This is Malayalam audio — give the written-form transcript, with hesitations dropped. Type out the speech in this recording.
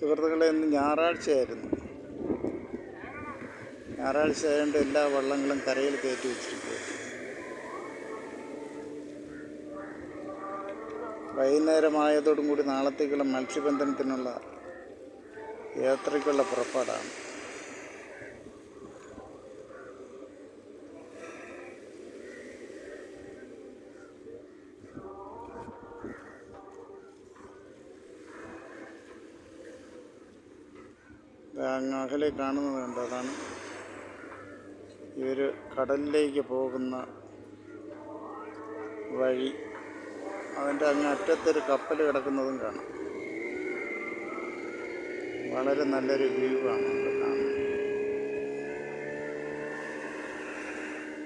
സുഹൃത്തുക്കളെ, ഇന്ന് ഞായറാഴ്ചയായിരുന്നു. ഞായറാഴ്ച ആയതുകൊണ്ട് എല്ലാ വള്ളങ്ങളും കരയിൽ കയറ്റി വെച്ചിരിക്കുക. വൈകുന്നേരമായതോടും കൂടി നാളത്തേക്കുള്ള മത്സ്യബന്ധനത്തിനുള്ള യാത്രയ്ക്കുള്ള പുറപ്പാടാണ്. അങ്ങ് അകലെ കാണുന്നത് കണ്ടോ? അതാണ് ഇവർ കടലിലേക്ക് പോകുന്ന വഴി. അതിൻ്റെ അങ്ങ് അറ്റത്തൊരു കപ്പൽ കിടക്കുന്നതും കാണാം. വളരെ നല്ലൊരു വ്യൂ ആണ്.